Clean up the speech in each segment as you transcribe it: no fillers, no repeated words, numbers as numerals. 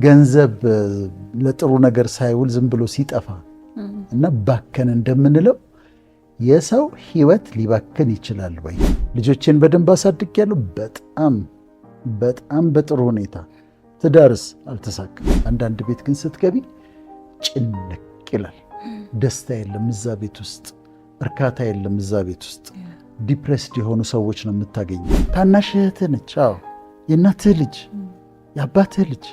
ገንዘብ ለጥሩ ነገር ሳይውል ዝም ብሎ ሲጠፋ እና ባከን እንደምንለው የሰው ህይወት ሊባከን ይችላል ወይ? ልጆችን በደንብ አሳድጌያለሁ። በጣም በጥሩ ሁኔታ። ትዳርስ አልተሳካም። አንዳንድ ቤት ግን ስትገቢ ጭንቅ ይላል። ደስታ የለም እዛ ቤት ውስጥ፣ እርካታ የለም እዛ ቤት ውስጥ። ዲፕሬስድ የሆኑ ሰዎች ነው የምታገኘው። ታናሽ እህትህ ነች፣ አዎ የእናትህ ልጅ የአባትህ ልጅ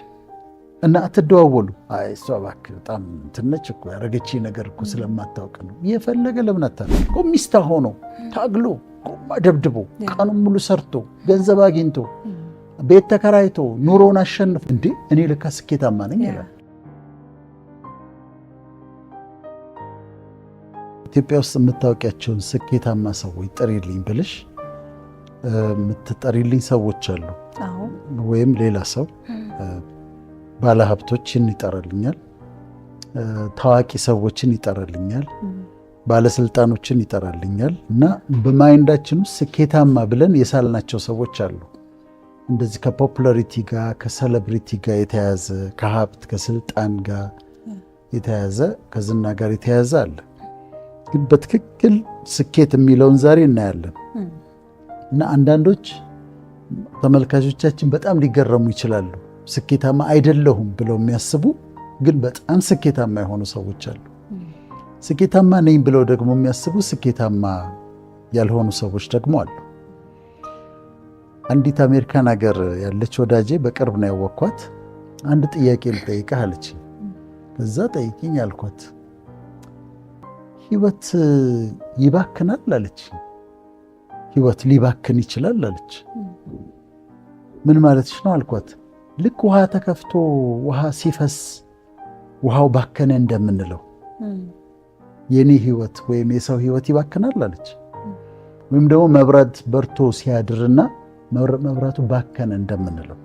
እና አትደዋወሉ። አይ እሷ እባክህ በጣም ትነች እኮ ያረገች ነገር እኮ ስለማታውቅ ነው። የፈለገ ለምን አታውቅ እኮ ሚስታ ሆኖ ታግሎ ቆማ ደብድቦ ቀኑን ሙሉ ሰርቶ ገንዘብ አግኝቶ ቤት ተከራይቶ ኑሮውን አሸንፎ እንዴ እኔ ለካ ስኬታማ ነኝ ይላል። ኢትዮጵያ ውስጥ የምታውቂያቸውን ስኬታማ ሰዎች ጥሪልኝ ብልሽ የምትጠሪልኝ ሰዎች አሉ ወይም ሌላ ሰው ባለሀብቶችን ይጠራልኛል፣ ታዋቂ ሰዎችን ይጠራልኛል፣ ባለስልጣኖችን ይጠራልኛል እና በማይንዳችን ውስጥ ስኬታማ ብለን የሳልናቸው ሰዎች አሉ። እንደዚህ ከፖፑላሪቲ ጋር ከሴሌብሪቲ ጋር የተያዘ ከሀብት ከስልጣን ጋር የተያዘ ከዝና ጋር የተያዘ አለ። ግን በትክክል ስኬት የሚለውን ዛሬ እናያለን እና አንዳንዶች ተመልካቾቻችን በጣም ሊገረሙ ይችላሉ። ስኬታማ አይደለሁም ብለው የሚያስቡ ግን በጣም ስኬታማ የሆኑ ሰዎች አሉ። ስኬታማ ነኝ ብለው ደግሞ የሚያስቡ ስኬታማ ያልሆኑ ሰዎች ደግሞ አሉ። አንዲት አሜሪካን ሀገር ያለች ወዳጄ በቅርብ ነው ያወቅኳት። አንድ ጥያቄ ልጠይቅህ አለች። ከዛ ጠይቂኝ አልኳት። ህይወት ይባክናል አለች። ህይወት ሊባክን ይችላል አለች። ምን ማለትሽ ነው አልኳት። ልክ ውሃ ተከፍቶ ውሃ ሲፈስ ውሃው ባከነ እንደምንለው የኔ ህይወት ወይም የሰው ህይወት ይባክናል አለች። ወይም ደግሞ መብራት በርቶ ሲያድርና መብራቱ ባከነ እንደምንለው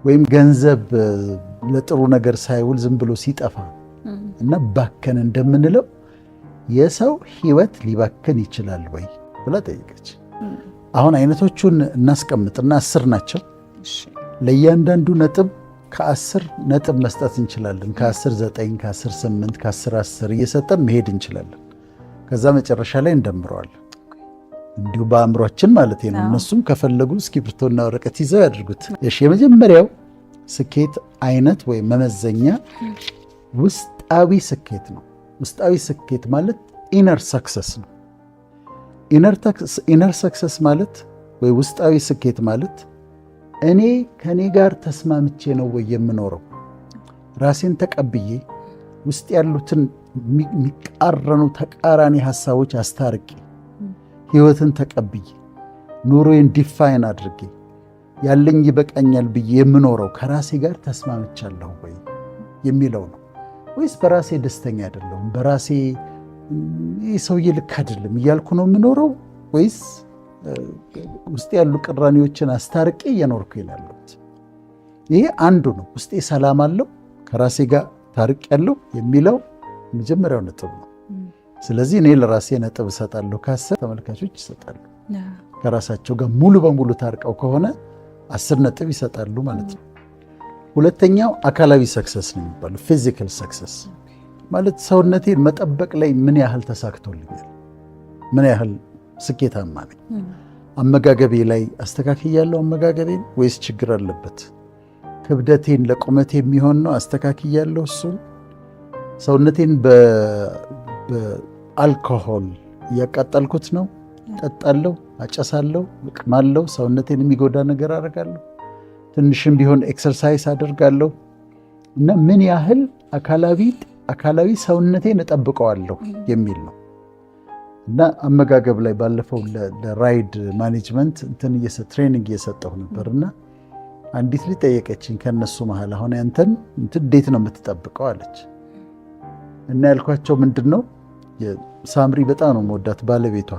ወይም ገንዘብ ለጥሩ ነገር ሳይውል ዝም ብሎ ሲጠፋ እና ባከነ እንደምንለው የሰው ህይወት ሊባክን ይችላል ወይ ብላ ጠይቀች። አሁን አይነቶቹን እናስቀምጥና 10 ናቸው። ለእያንዳንዱ ነጥብ ከ10 ነጥብ መስጠት እንችላለን። ከ10 9 ከ10 8 ከ10 10 እየሰጠን መሄድ እንችላለን። ከዛ መጨረሻ ላይ እንደምረዋለን። እንዲሁ በአእምሯችን ማለት ነው። እነሱም ከፈለጉ እስክሪብቶና ወረቀት ይዘው ያድርጉት። እሺ፣ የመጀመሪያው ስኬት አይነት ወይም መመዘኛ ውስጣዊ ስኬት ነው። ውስጣዊ ስኬት ማለት ኢነር ሰክሰስ ነው። ኢነር ሰክሰስ ማለት ወይ ውስጣዊ ስኬት ማለት እኔ ከኔ ጋር ተስማምቼ ነው ወይ የምኖረው? ራሴን ተቀብዬ ውስጥ ያሉትን የሚቃረኑ ተቃራኒ ሐሳቦች አስታርቄ ህይወትን ተቀብዬ ኑሮዬን ዲፋይን አድርጌ ያለኝ ይበቃኛል ብዬ የምኖረው ከራሴ ጋር ተስማምቻለሁ ወይ የሚለው ነው። ወይስ በራሴ ደስተኛ አይደለሁም፣ በራሴ ይህ ሰውዬ ልክ አይደለም እያልኩ ነው የምኖረው? ወይስ ውስጥ ያሉ ቅራኔዎችን አስታርቄ እየኖርኩ ያለሁት? ይሄ አንዱ ነው። ውስጤ ሰላም አለው፣ ከራሴ ጋር ታርቅ ያለው የሚለው መጀመሪያው ነጥብ ነው። ስለዚህ እኔ ለራሴ ነጥብ እሰጣለሁ፣ ከ10 ተመልካቾች ይሰጣሉ። ከራሳቸው ጋር ሙሉ በሙሉ ታርቀው ከሆነ 10 ነጥብ ይሰጣሉ ማለት ነው። ሁለተኛው አካላዊ ሰክሰስ ነው የሚባለው። ፊዚካል ሰክሰስ ማለት ሰውነቴን መጠበቅ ላይ ምን ያህል ተሳክቶልኛል፣ ምን ያህል ስኬታማ ነኝ። አመጋገቤ ላይ አስተካክያለሁ አመጋገቤን ወይስ ችግር አለበት? ክብደቴን ለቁመቴ የሚሆን ነው አስተካክያለሁ እሱን? ሰውነቴን በአልኮሆል እያቃጠልኩት ነው? ጠጣለሁ፣ አጨሳለሁ፣ እቅማለሁ፣ ሰውነቴን የሚጎዳ ነገር አደርጋለሁ፣ ትንሽም ቢሆን ኤክሰርሳይዝ አደርጋለሁ እና ምን ያህል አካላዊ ሰውነቴን እጠብቀዋለሁ የሚል ነው። እና አመጋገብ ላይ ባለፈው ለራይድ ማኔጅመንት ትሬኒንግ እየሰጠሁ ነበርና አንዲት ልጅ ጠየቀችኝ ከነሱ መሃል አሁን ያንተን እንዴት ነው የምትጠብቀው አለች። እና ያልኳቸው ምንድን ነው ሳምሪ በጣም ነው መወዳት፣ ባለቤቷ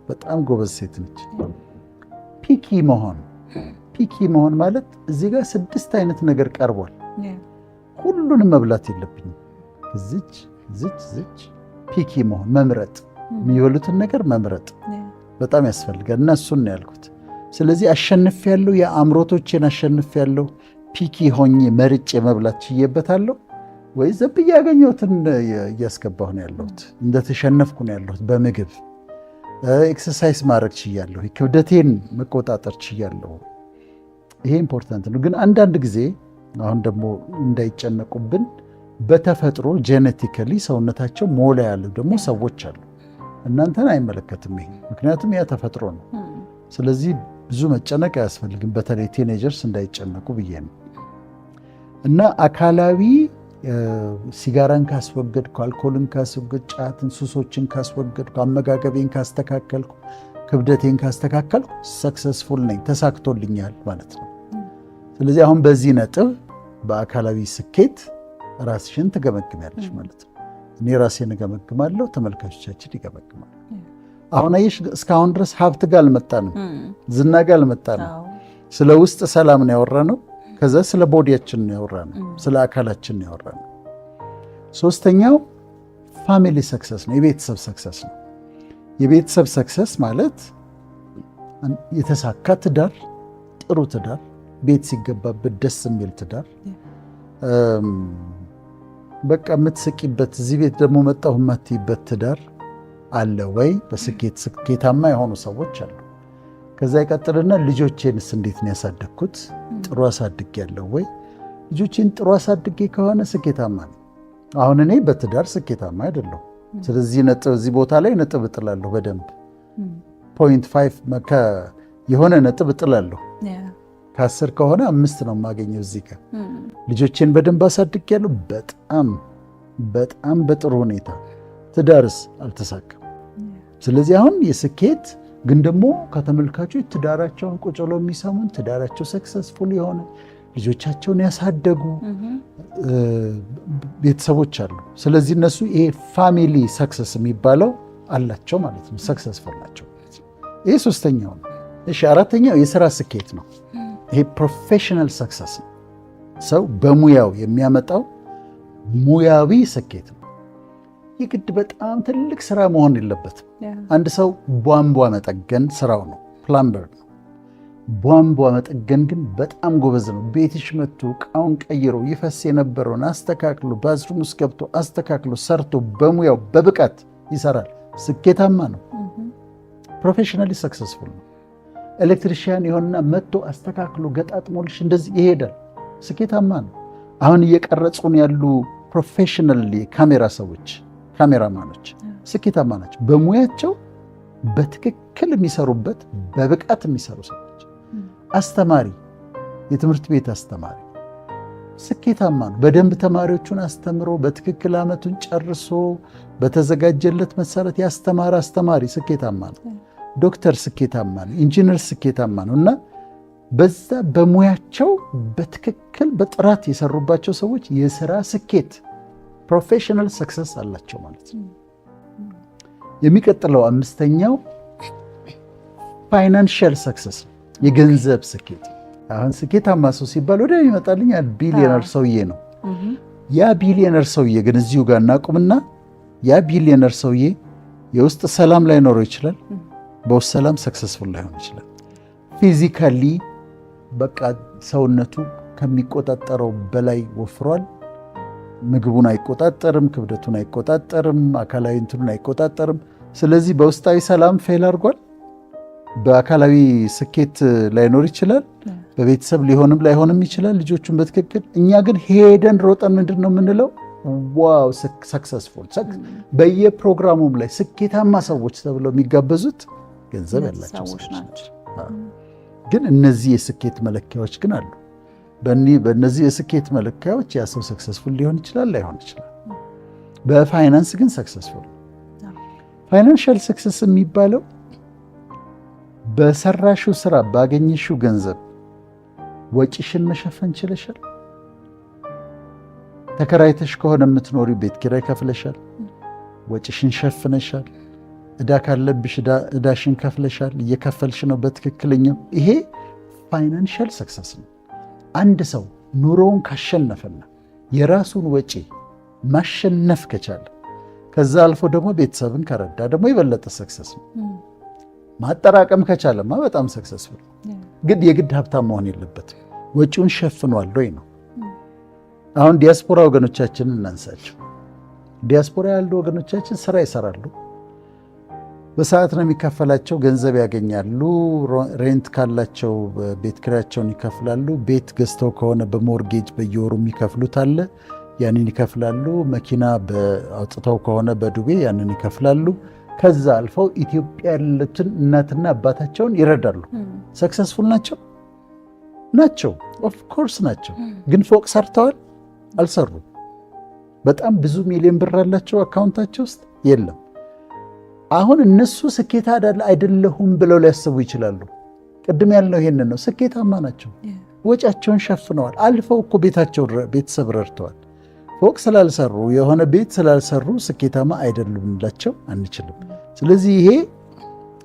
በጣም ጎበዝ ሴት ነች። ፒኪ መሆን ማለት እዚህ ጋር 6 አይነት ነገር ቀርቧል። ሁሉንም መብላት የለብኝም። ዝች ፒኪ መሆን መምረጥ፣ የሚበሉትን ነገር መምረጥ በጣም ያስፈልጋል። እና እሱን ነው ያልኩት። ስለዚህ አሸንፌያለሁ፣ የአእምሮቶቼን አሸንፌያለሁ፣ ፒኪ ሆኜ መርጬ መብላት ችዬበታለሁ ወይ ዘብ ያገኘሁትን እያስገባሁ ነው ያለሁት? እንደተሸነፍኩ ነው ያለሁት በምግብ። ኤክሰርሳይዝ ማድረግ ችያለሁ? ክብደቴን መቆጣጠር ችያለሁ? ይሄ ኢምፖርታንት ነው። ግን አንዳንድ ጊዜ አሁን ደግሞ እንዳይጨነቁብን በተፈጥሮ ጄኔቲካሊ ሰውነታቸው ሞላ ያሉ ደግሞ ሰዎች አሉ። እናንተን አይመለከትም ይሄ፣ ምክንያቱም ያ ተፈጥሮ ነው። ስለዚህ ብዙ መጨነቅ አያስፈልግም። በተለይ ቲኔጀርስ እንዳይጨነቁ ብዬ ነው። እና አካላዊ ሲጋራን ካስወገድኩ፣ አልኮልን ካስወገድኩ፣ ጫትን፣ ሱሶችን ካስወገድኩ፣ አመጋገቤን ካስተካከልኩ፣ ክብደቴን ካስተካከልኩ ሰክሰስፉል ነኝ፣ ተሳክቶልኛል ማለት ነው። ስለዚህ አሁን በዚህ ነጥብ በአካላዊ ስኬት ራስሽን ትገመግሚያለሽ ማለት ነው። እኔ ራሴን እገመግማለሁ፣ ተመልካቾቻችን ይገመግማሉ። አሁን አየሽ እስካሁን ድረስ ሀብት ጋር አልመጣንም፣ ዝና ጋር አልመጣንም። ስለ ውስጥ ሰላም ነው ያወራነው። ከዛ ስለ ቦዲያችን ነው ያወራነው፣ ስለ አካላችን ነው ያወራነው። ሶስተኛው ፋሚሊ ሰክሰስ ነው፣ የቤተሰብ ሰክሰስ ነው። የቤተሰብ ሰክሰስ ማለት የተሳካ ትዳር፣ ጥሩ ትዳር፣ ቤት ሲገባበት ደስ የሚል ትዳር፣ በቃ የምትስቂበት፣ እዚህ ቤት ደግሞ መጣሁ የማትይበት ትዳር አለ ወይ? በስኬት ስኬታማ የሆኑ ሰዎች አሉ። ከዛ ይቀጥልና ልጆቼንስ እንዴት ነው ያሳደግኩት? ጥሩ አሳድጌ ያለው ወይ? ልጆቼን ጥሩ አሳድጌ ከሆነ ስኬታማ ነው። አሁን እኔ በትዳር ስኬታማ አይደለሁ። ስለዚህ ነጥብ እዚህ ቦታ ላይ ነጥብ እጥላለሁ። በደንብ 0.5 የሆነ ነጥብ እጥላለሁ። ከ10 ከሆነ 5 ነው የማገኘው እዚህ ጋር። ልጆቼን በደንብ አሳድጌ ያለው በጣም በጥሩ ሁኔታ። ትዳርስ አልተሳካም። ስለዚህ አሁን የስኬት ግን ደግሞ ከተመልካቾች ትዳራቸውን ቁጭ ብለው የሚሰሙን ትዳራቸው ሰክሰስፉል የሆነ ልጆቻቸውን ያሳደጉ ቤተሰቦች አሉ። ስለዚህ እነሱ ይሄ ፋሚሊ ሰክሰስ የሚባለው አላቸው ማለት ነው፣ ሰክሰስፉል ናቸው። ይሄ ሶስተኛው ነው። እሺ አራተኛው የስራ ስኬት ነው። ይሄ ፕሮፌሽናል ሰክሰስ ነው። ሰው በሙያው የሚያመጣው ሙያዊ ስኬት ነው። የግድ በጣም ትልቅ ስራ መሆን የለበትም። አንድ ሰው ቧንቧ መጠገን ስራው ነው፣ ፕላምበር ነው። ቧንቧ መጠገን ግን በጣም ጎበዝ ነው። ቤትሽ መጥቶ እቃውን ቀይሮ ይፈስ የነበረውን አስተካክሎ ባዝሩም ውስጥ ገብቶ አስተካክሎ ሰርቶ በሙያው በብቃት ይሰራል። ስኬታማ ነው። ፕሮፌሽናሊ ሰክሰስፉል ነው። ኤሌክትሪሽያን የሆነና መጥቶ አስተካክሎ ገጣጥሞልሽ እንደዚህ ይሄዳል። ስኬታማ ነው። አሁን እየቀረጹን ያሉ ፕሮፌሽናል ካሜራ ሰዎች፣ ካሜራማኖች ስኬታማ ናቸው። በሙያቸው በትክክል የሚሰሩበት በብቃት የሚሰሩ ሰዎች። አስተማሪ፣ የትምህርት ቤት አስተማሪ ስኬታማ ነው። በደንብ ተማሪዎቹን አስተምሮ በትክክል ዓመቱን ጨርሶ በተዘጋጀለት መሰረት ያስተማረ አስተማሪ ስኬታማ ነው። ዶክተር ስኬታማ ነው። ኢንጂነር ስኬታማ ነው። እና በዛ በሙያቸው በትክክል በጥራት የሰሩባቸው ሰዎች የስራ ስኬት ፕሮፌሽናል ሰክሰስ አላቸው ማለት ነው። የሚቀጥለው አምስተኛው ፋይናንሻል ሰክሰስ ነው፣ የገንዘብ ስኬት። አሁን ስኬታማ ሰው ሲባል ወደ ይመጣልኝ ቢሊዮነር ሰውዬ ነው። ያ ቢሊዮነር ሰውዬ ግን እዚሁ ጋር እናቁምና ያ ቢሊዮነር ሰውዬ የውስጥ ሰላም ላይኖረው ይችላል። በውስጥ ሰላም ሰክሰስፉል ላይሆን ይችላል። ፊዚካሊ በቃ ሰውነቱ ከሚቆጣጠረው በላይ ወፍሯል። ምግቡን አይቆጣጠርም፣ ክብደቱን አይቆጣጠርም፣ አካላዊ እንትኑን አይቆጣጠርም። ስለዚህ በውስጣዊ ሰላም ፌል አድርጓል። በአካላዊ ስኬት ላይኖር ይችላል። በቤተሰብ ሊሆንም ላይሆንም ይችላል። ልጆቹን በትክክል እኛ ግን ሄደን ሮጠን ምንድን ነው የምንለው? ዋው ሰክሰስፉል። በየፕሮግራሙም ላይ ስኬታማ ሰዎች ተብለው የሚጋበዙት ገንዘብ ያላቸው ሰዎች ናቸው። ግን እነዚህ የስኬት መለኪያዎች ግን አሉ። በእነዚህ የስኬት መለኪያዎች ያ ሰው ሰክሰስፉል ሊሆን ይችላል፣ ላይሆን ይችላል። በፋይናንስ ግን ሰክሰስፉል። ፋይናንሻል ሰክሰስ የሚባለው በሰራሽው ስራ ባገኘሽው ገንዘብ ወጪሽን መሸፈን ችለሻል። ተከራይተሽ ከሆነ የምትኖሪ ቤት ኪራይ ከፍለሻል፣ ወጪሽን ሸፍነሻል። ዕዳ ካለብሽ ዕዳሽን ከፍለሻል፣ እየከፈልሽ ነው በትክክለኛው። ይሄ ፋይናንሻል ሰክሰስ ነው። አንድ ሰው ኑሮውን ካሸነፈና የራሱን ወጪ ማሸነፍ ከቻለ ከዛ አልፎ ደግሞ ቤተሰብን ከረዳ ደግሞ የበለጠ ሰክሰስ ነው። ማጠራቀም ከቻለማ በጣም ሰክሰስፉል። ግን የግድ ሀብታም መሆን የለበትም። ወጪውን ሸፍኗል ወይ ነው። አሁን ዲያስፖራ ወገኖቻችንን እናንሳቸው። ዲያስፖራ ያሉ ወገኖቻችን ስራ ይሰራሉ፣ በሰዓት ነው የሚከፈላቸው፣ ገንዘብ ያገኛሉ። ሬንት ካላቸው ቤት ኪራያቸውን ይከፍላሉ። ቤት ገዝተው ከሆነ በሞርጌጅ በየወሩ የሚከፍሉት አለ፣ ያንን ይከፍላሉ። መኪና አውጥተው ከሆነ በዱቤ ያንን ይከፍላሉ። ከዛ አልፈው ኢትዮጵያ ያሉትን እናትና አባታቸውን ይረዳሉ። ሰክሰስፉል ናቸው ናቸው፣ ኦፍ ኮርስ ናቸው። ግን ፎቅ ሰርተዋል? አልሰሩም። በጣም ብዙ ሚሊዮን ብር አላቸው አካውንታቸው ውስጥ የለም። አሁን እነሱ ስኬታ አይደለሁም ብለው ሊያስቡ ይችላሉ። ቅድም ያልነው ይሄንን ነው። ስኬታማ ናቸው፣ ወጫቸውን ሸፍነዋል። አልፈው እኮ ቤተሰብ ረድተዋል። ፎቅ ስላልሰሩ የሆነ ቤት ስላልሰሩ ስኬታማ አይደሉም እንላቸው አንችልም። ስለዚህ ይሄ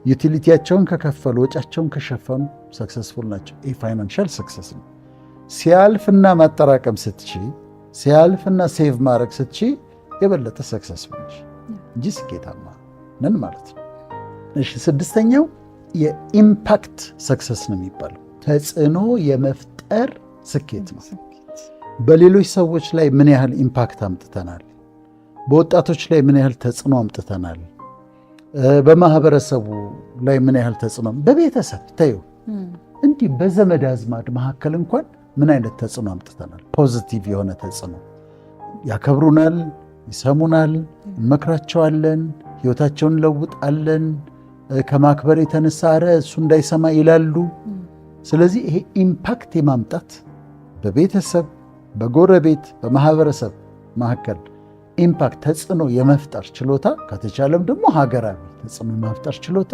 ዩቲሊቲያቸውን ከከፈሉ ወጫቸውን ከሸፈኑ ሰክሰስፉል ናቸው። ይህ ፋይናንሻል ሰክሰስ ነው። ሲያልፍና ማጠራቀም ስትቺ፣ ሲያልፍና ሴቭ ማድረግ ስትቺ የበለጠ ሰክሰስፉል ነሽ እንጂ ስኬታማ ነን ማለት ነው። እሺ፣ ስድስተኛው የኢምፓክት ሰክሰስ ነው የሚባለው። ተጽዕኖ የመፍጠር ስኬት ነው። በሌሎች ሰዎች ላይ ምን ያህል ኢምፓክት አምጥተናል? በወጣቶች ላይ ምን ያህል ተጽዕኖ አምጥተናል? በማህበረሰቡ ላይ ምን ያህል ተጽዕኖ፣ በቤተሰብ ታዩ፣ እንዲህ በዘመድ አዝማድ መካከል እንኳን ምን አይነት ተጽዕኖ አምጥተናል? ፖዚቲቭ የሆነ ተጽዕኖ። ያከብሩናል፣ ይሰሙናል፣ እንመክራቸዋለን፣ ህይወታቸውን ለውጣለን። ከማክበር የተነሳ ኧረ እሱ እንዳይሰማ ይላሉ። ስለዚህ ይሄ ኢምፓክት የማምጣት በቤተሰብ በጎረቤት በማህበረሰብ መካከል ኢምፓክት ተጽዕኖ የመፍጠር ችሎታ፣ ከተቻለም ደግሞ ሀገራዊ ተጽዕኖ የመፍጠር ችሎታ፣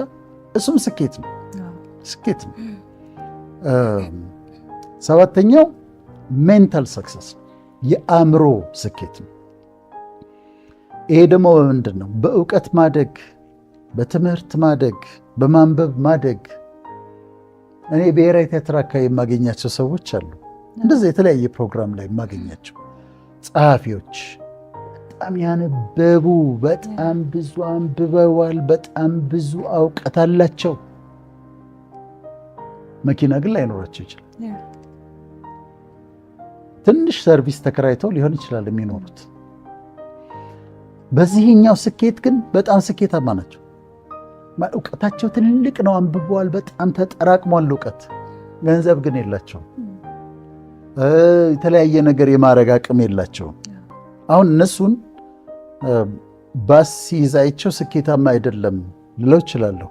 እሱም ስኬት ነው። ስኬት ነው። ሰባተኛው ሜንታል ሰክሰስ የአእምሮ ስኬት ነው። ይሄ ደግሞ ምንድን ነው? በእውቀት ማደግ፣ በትምህርት ማደግ፣ በማንበብ ማደግ። እኔ ብሔራዊ ቲያትር አካባቢ የማገኛቸው ሰዎች አሉ፣ እንደዚህ የተለያየ ፕሮግራም ላይ የማገኛቸው ጸሐፊዎች፣ በጣም ያነበቡ፣ በጣም ብዙ አንብበዋል፣ በጣም ብዙ እውቀት አላቸው። መኪና ግን ላይኖራቸው ይችላል። ትንሽ ሰርቪስ ተከራይተው ሊሆን ይችላል የሚኖሩት። በዚህኛው ስኬት ግን በጣም ስኬታማ ናቸው። እውቀታቸው ትልቅ ነው፣ አንብበዋል፣ በጣም ተጠራቅሟል እውቀት። ገንዘብ ግን የላቸውም። የተለያየ ነገር የማድረግ አቅም የላቸውም። አሁን እነሱን ባስ ሲይዛቸው ስኬታማ አይደለም ልለው ይችላለሁ፣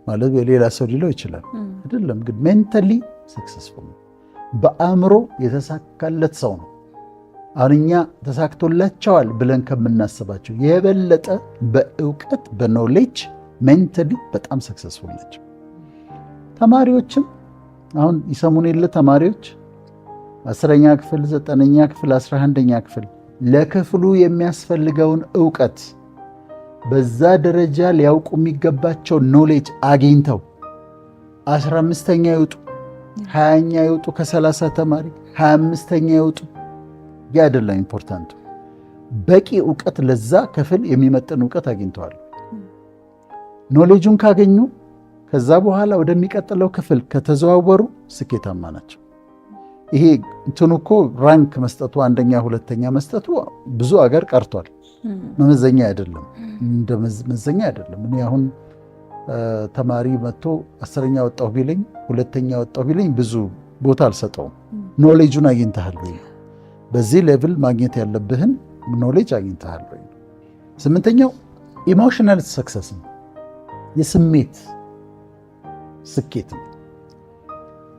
ማለት የሌላ ሰው ሊለው ይችላል። አይደለም ግን ሜንታሊ ሰክሰስፉል ነው። በአእምሮ የተሳካለት ሰው ነው። አሁን እኛ ተሳክቶላቸዋል ብለን ከምናስባቸው የበለጠ በእውቀት በኖሌጅ ሜንታሊ በጣም ሰክሰስፉል ናቸው። ተማሪዎችም አሁን ይሰሙን የለ ተማሪዎች 10ኛ ክፍል፣ 9ኛ ክፍል፣ 11ኛ ክፍል ለክፍሉ የሚያስፈልገውን እውቀት በዛ ደረጃ ሊያውቁ የሚገባቸው ኖሌጅ አግኝተው 15ኛ ይውጡ፣ 20ኛ ይውጡ፣ ከ30 ተማሪ 25ኛ ይውጡ፣ ያ አይደለም ኢምፖርታንቱ። በቂ እውቀት ለዛ ክፍል የሚመጥን እውቀት አግኝተዋል። ኖሌጁን ካገኙ ከዛ በኋላ ወደሚቀጥለው ክፍል ከተዘዋወሩ ስኬታማ ናቸው። ይሄ እንትኑ እኮ ራንክ መስጠቱ፣ አንደኛ ሁለተኛ መስጠቱ ብዙ አገር ቀርቷል። መመዘኛ አይደለም፣ እንደ መመዘኛ አይደለም። እኔ አሁን ተማሪ መጥቶ 10ኛ ወጣሁ ቢለኝ 2ኛ ወጣሁ ቢለኝ ብዙ ቦታ አልሰጠውም። ኖሌጁን አግኝተሃል ወይ? በዚህ ሌቭል ማግኘት ያለብህን ኖሌጅ አግኝተሃል ወይ? 8ኛው ኢሞሽናል ሰክሰስ ነው፣ የስሜት ስኬት ነው።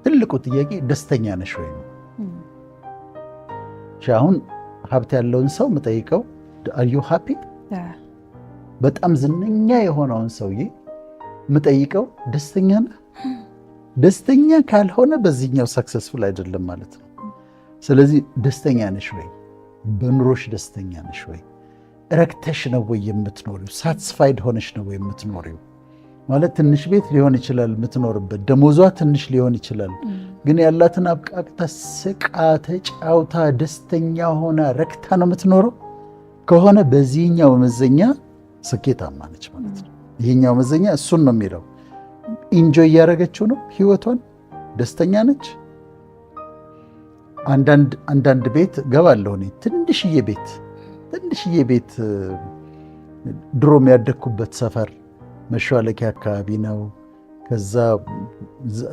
ትልቁ ጥያቄ ደስተኛ ነሽ ወይ ነው። አሁን ሀብት ያለውን ሰው የምጠይቀው አር ዩ ሃፒ? በጣም ዝነኛ የሆነውን ሰውዬ የምጠይቀው ደስተኛ ነህ? ደስተኛ ካልሆነ በዚህኛው ሰክሰስፉል አይደለም ማለት ነው። ስለዚህ ደስተኛ ነሽ ወይ? በኑሮሽ ደስተኛ ነሽ ወይ? ረክተሽ ነው ወይ የምትኖሪው? ሳትስፋይድ ሆነሽ ነው ወይ የምትኖሪው? ማለት ትንሽ ቤት ሊሆን ይችላል የምትኖርበት፣ ደሞዟ ትንሽ ሊሆን ይችላል። ግን ያላትን አብቃቅታ ስቃ ተጫውታ ደስተኛ ሆና ረክታ ነው የምትኖረው ከሆነ በዚህኛው መመዘኛ ስኬታማ ነች ማለት ነው። ይሄኛው መመዘኛ እሱን ነው የሚለው። ኢንጆይ እያደረገችው ነው ህይወቷን፣ ደስተኛ ነች። አንዳንድ ቤት ገባለሁ እኔ ትንሽዬ ቤት ድሮ የሚያደግኩበት ሰፈር መሿለኪያ አካባቢ ነው። ከዛ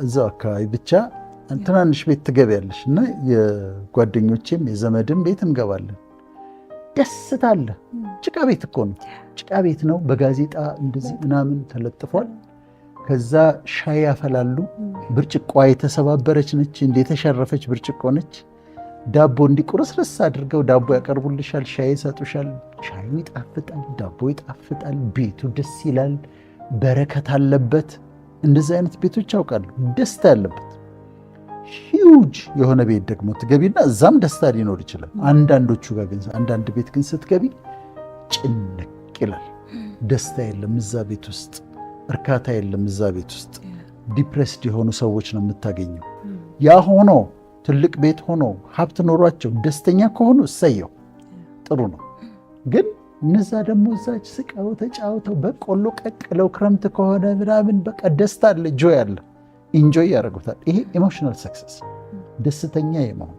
እዛው አካባቢ ብቻ ትናንሽ ቤት ትገቢያለሽ እና የጓደኞቼም የዘመድም ቤት እንገባለን። ደስታ አለ። ጭቃ ቤት እኮ ነው፣ ጭቃ ቤት ነው። በጋዜጣ እንደዚህ ምናምን ተለጥፏል። ከዛ ሻይ ያፈላሉ። ብርጭቋ የተሰባበረች ነች፣ የተሸረፈች ብርጭቆ ነች። ዳቦ እንዲቁርስርስ አድርገው ዳቦ ያቀርቡልሻል፣ ሻይ ይሰጡሻል። ሻዩ ይጣፍጣል፣ ዳቦ ይጣፍጣል፣ ቤቱ ደስ ይላል፣ በረከት አለበት። እንደዚህ አይነት ቤቶች ያውቃሉ፣ ደስታ ያለበት። ሂውጅ የሆነ ቤት ደግሞ ትገቢና እዛም ደስታ ሊኖር ይችላል። አንዳንዶቹ ጋር ግን አንዳንድ ቤት ግን ስትገቢ ጭንቅ ይላል። ደስታ የለም እዛ ቤት ውስጥ፣ እርካታ የለም እዛ ቤት ውስጥ። ዲፕሬስድ የሆኑ ሰዎች ነው የምታገኘው። ያ ሆኖ ትልቅ ቤት ሆኖ ሀብት ኖሯቸው ደስተኛ ከሆኑ እሰየው ጥሩ ነው። ግን እነዛ ደግሞ እዛች ስቀው ተጫውተው በቆሎ ቀቅለው ክረምት ከሆነ ምናምን በቃ ደስታ አለ፣ ጆይ አለ፣ ኢንጆይ ያደርጉታል። ይሄ ኢሞሽናል ሰክሰስ፣ ደስተኛ የመሆን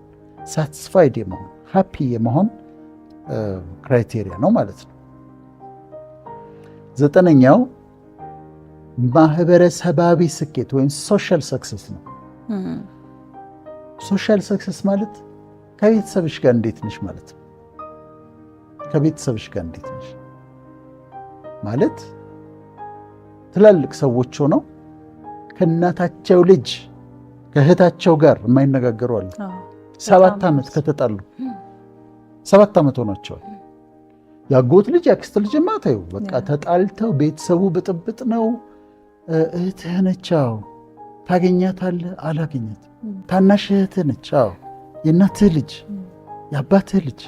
ሳቲስፋይድ የመሆን ሃፒ የመሆን ክራይቴሪያ ነው ማለት ነው። 9ኛው ማህበረሰባዊ ስኬት ወይም ሶሻል ሰክሰስ ነው። ሶሻል ሰክሰስ ማለት ከቤተሰብሽ ጋር እንዴት ነሽ ማለት ነው። ከቤተሰብሽ ጋር እንዴት ነሽ ማለት ትላልቅ ሰዎች ሆነው ከእናታቸው ልጅ ከእህታቸው ጋር የማይነጋገሩ አሉ። 7 ዓመት ከተጣሉ 7 ዓመት ሆኗቸዋል። ያጎት ልጅ ያክስት ልጅ ማታዩ በቃ ተጣልተው ቤተሰቡ ብጥብጥ ነው። እህትህ ነች፣ አዎ ታገኛታለህ፣ አላገኛት። ታናሽ እህትህ ነች፣ አዎ የእናትህ ልጅ የአባትህ ልጅ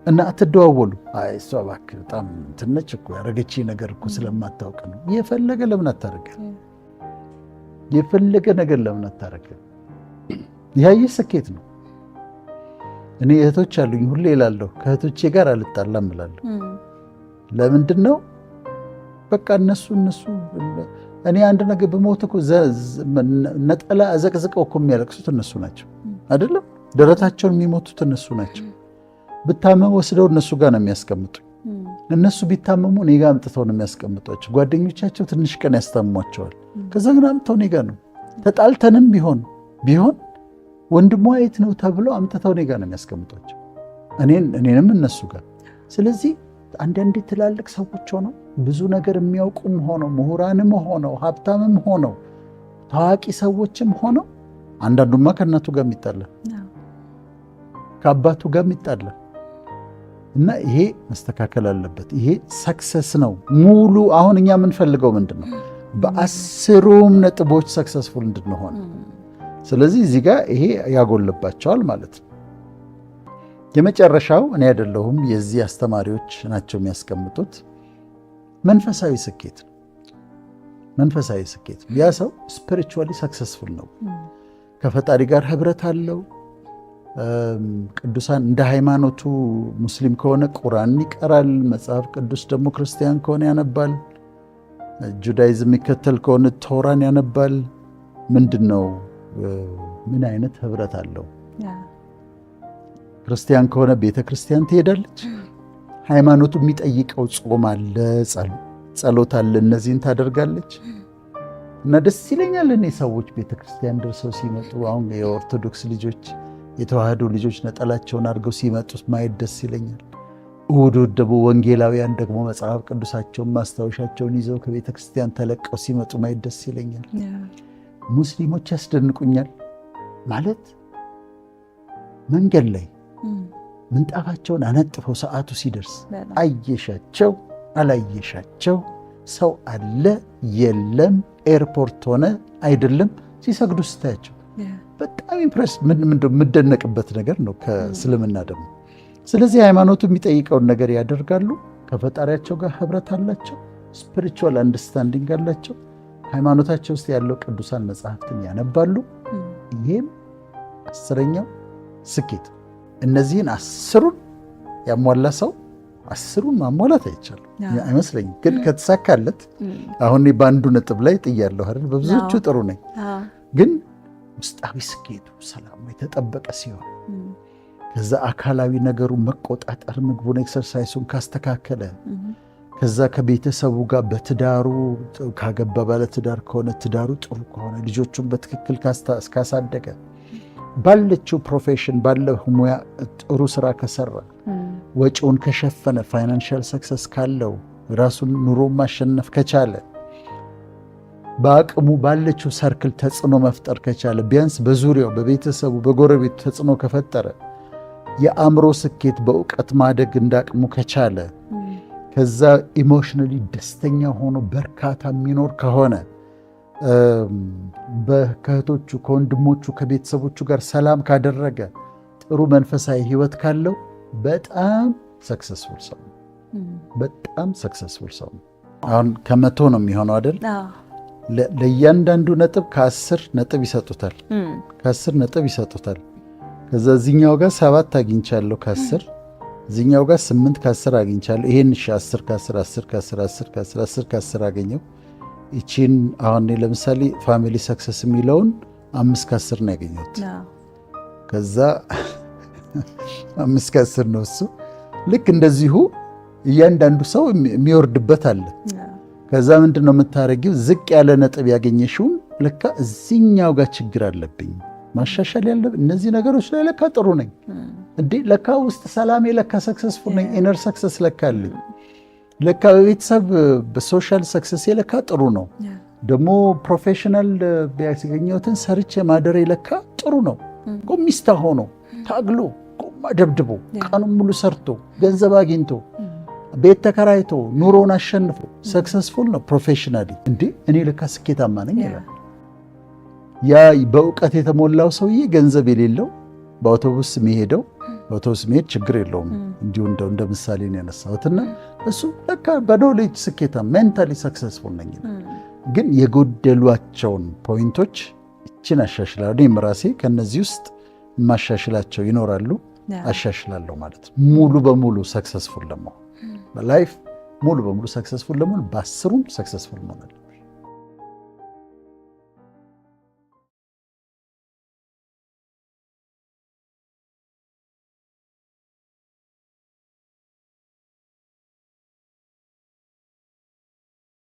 እና አትደዋወሉ። አይ እሷ እባክህ በጣም እንትን ነች እኮ ያደረገች ነገር እኮ ስለማታውቅ ነው። የፈለገ ለምን አታደርግም? የፈለገ ነገር ለምን አታደርግም? ያየ ስኬት ነው። እኔ እህቶች አሉኝ፣ ሁሌ እላለሁ ከእህቶቼ ጋር አልጣላም እላለሁ። ለምንድን ነው? በቃ እነሱ እኔ አንድ ነገር በሞት እኮ ነጠላ አዘቅዝቀው እኮ የሚያለቅሱት እነሱ ናቸው አይደለም? ደረታቸውን የሚሞቱት እነሱ ናቸው። ብታመሙ ወስደው እነሱ ጋር ነው የሚያስቀምጡ። እነሱ ቢታመሙ እኔ ጋር አምጥተው ነው የሚያስቀምጧቸው። ጓደኞቻቸው ትንሽ ቀን ያስታሟቸዋል፣ ከዛ ግን አምጥተው እኔ ጋር ነው። ተጣልተንም ቢሆን ወንድሟ የት ነው ተብሎ አምጥተው እኔ ጋር ነው የሚያስቀምጧቸው፣ እኔንም እነሱ ጋር። ስለዚህ አንዳንዴ ትላልቅ ሰዎች ሆነው ብዙ ነገር የሚያውቁም ሆነው ምሁራንም ሆነው ሀብታምም ሆነው ታዋቂ ሰዎችም ሆነው አንዳንዱማ ከእናቱ ጋር የሚጣላ ከአባቱ ጋር የሚጣላ እና ይሄ መስተካከል አለበት። ይሄ ሰክሰስ ነው ሙሉ። አሁን እኛ የምንፈልገው ምንድን ነው? በ10ሩም ነጥቦች ሰክሰስፉል እንድንሆን። ስለዚህ እዚህ ጋር ይሄ ያጎልባቸዋል ማለት ነው። የመጨረሻው እኔ አይደለሁም፣ የዚህ አስተማሪዎች ናቸው የሚያስቀምጡት። መንፈሳዊ ስኬት ነው። መንፈሳዊ ስኬት ያ ሰው ስፒሪቹዋሊ ሰክሰስፉል ነው። ከፈጣሪ ጋር ህብረት አለው። ቅዱሳን እንደ ሃይማኖቱ ሙስሊም ከሆነ ቁርአን ይቀራል። መጽሐፍ ቅዱስ ደግሞ ክርስቲያን ከሆነ ያነባል። ጁዳይዝም የሚከተል ከሆነ ቶራን ያነባል። ምንድን ነው? ምን አይነት ህብረት አለው? ክርስቲያን ከሆነ ቤተ ክርስቲያን ትሄዳለች። ሃይማኖቱ የሚጠይቀው ጾም አለ፣ ጸሎት አለ። እነዚህን ታደርጋለች እና ደስ ይለኛል እኔ ሰዎች ቤተ ክርስቲያን ደርሰው ሲመጡ። አሁን የኦርቶዶክስ ልጆች የተዋህዶ ልጆች ነጠላቸውን አድርገው ሲመጡ ማየት ደስ ይለኛል። እሑድ ደግሞ ወንጌላውያን ደግሞ መጽሐፍ ቅዱሳቸውን ማስታወሻቸውን ይዘው ከቤተ ክርስቲያን ተለቀው ሲመጡ ማየት ደስ ይለኛል። ሙስሊሞች ያስደንቁኛል። ማለት መንገድ ላይ ምንጣፋቸውን አነጥፈው ሰዓቱ ሲደርስ አየሻቸው አላየሻቸው፣ ሰው አለ የለም፣ ኤርፖርት ሆነ አይደለም፣ ሲሰግዱ ስታያቸው በጣም ኢምፕሬስ የምደነቅበት ነገር ነው ከእስልምና ደግሞ። ስለዚህ ሃይማኖቱ የሚጠይቀውን ነገር ያደርጋሉ። ከፈጣሪያቸው ጋር ህብረት አላቸው። ስፒሪቹዋል አንደርስታንዲንግ አላቸው። ሃይማኖታቸው ውስጥ ያለው ቅዱሳን መጽሐፍትን ያነባሉ። ይህም 10ኛው ስኬት። እነዚህን 10ሩን ያሟላ ሰው 10ሩን ማሟላት አይቻልም አይመስለኝም። ግን ከተሳካለት አሁን በአንዱ ነጥብ ላይ ጥያለሁ አይደል? በብዙዎቹ ጥሩ ነኝ። ግን ውስጣዊ ስኬቱ ሰላሙ የተጠበቀ ሲሆን ከዛ አካላዊ ነገሩ መቆጣጠር ምግቡን ኤክሰርሳይሱን ካስተካከለ ከዛ ከቤተሰቡ ጋር በትዳሩ ካገባ ባለ ትዳር ከሆነ ትዳሩ ጥሩ ከሆነ ልጆቹን በትክክል ካሳደገ ባለችው ፕሮፌሽን ባለው ሙያ ጥሩ ስራ ከሰራ ወጪውን ከሸፈነ ፋይናንሻል ሰክሰስ ካለው ራሱን ኑሮ ማሸነፍ ከቻለ በአቅሙ ባለችው ሰርክል ተጽዕኖ መፍጠር ከቻለ ቢያንስ በዙሪያው በቤተሰቡ በጎረቤቱ ተጽዕኖ ከፈጠረ የአእምሮ ስኬት በእውቀት ማደግ እንዳቅሙ ከቻለ ከዛ ኢሞሽናሊ ደስተኛ ሆኖ በርካታ የሚኖር ከሆነ ከእህቶቹ ከወንድሞቹ ከቤተሰቦቹ ጋር ሰላም ካደረገ ጥሩ መንፈሳዊ ህይወት ካለው በጣም ሰክሰስፉል ሰው ነው። በጣም ሰክሰስፉል ሰው ነው። አሁን ከመቶ ነው የሚሆነው አይደል? ለእያንዳንዱ ነጥብ ከ10 ነጥብ ይሰጡታል። ከ10 ነጥብ ይሰጡታል። ከዛ እዚህኛው ጋር 7 አግኝቻለሁ ከ10 እዚህኛው ጋር 8 ከ10 አግኝቻለሁ። ይሄን 10 ከ10 10 ከ10 10 ከ10 10 ከ10 አገኘው። ይቺን አሁን ለምሳሌ ፋሚሊ ሰክሰስ የሚለውን 5 ከ10 ነው ያገኘሁት። ከዛ 5 ከ10 ነው እሱ። ልክ እንደዚሁ እያንዳንዱ ሰው የሚወርድበት አለ። ከዛ ምንድነው የምታረጊው? ዝቅ ያለ ነጥብ ያገኘሽውን ለካ እዚህኛው ጋር ችግር አለብኝ ማሻሻል ያለብኝ እነዚህ ነገሮች ላይ ለካ ጥሩ ነኝ እንዴ፣ ለካ ውስጥ ሰላሜ ለካ ሰክሰስፉል ነኝ፣ ኢነር ሰክሰስ ለካ አለኝ፣ ለካ በቤተሰብ በሶሻል ሰክሰስ ለካ ጥሩ ነው፣ ደግሞ ፕሮፌሽናል ያገኘሁትን ሰርቼ ማደሬ ለካ ጥሩ ነው። ሚስታ ሆኖ ታግሎ ደብድቦ ቀኑን ሙሉ ሰርቶ ገንዘብ አግኝቶ ቤት ተከራይቶ ኑሮን አሸንፎ ሰክሰስፉል ነው ፕሮፌሽናሊ። እንዴ እኔ ለካ ስኬታማ ነኝ ይላል። ያ በእውቀት የተሞላው ሰውዬ ገንዘብ የሌለው በአውቶቡስ የሚሄደው በአውቶቡስ መሄድ ችግር የለውም እንዲሁ እንደ ምሳሌ ነው ያነሳሁትና እሱ ለካ በኖሌጅ ስኬታማ ሜንታሊ ሰክሰስፉል ነኝ። ግን የጎደሏቸውን ፖይንቶች እችን አሻሽላለሁ። እኔም ራሴ ከነዚህ ውስጥ ማሻሽላቸው ይኖራሉ፣ አሻሽላለሁ ማለት ነው። ሙሉ በሙሉ ሰክሰስፉል ለመሆን በላይፍ ሙሉ በሙሉ ሰክሰስፉል ለመሆን በ10ሩም ሰክሰስፉል መሆን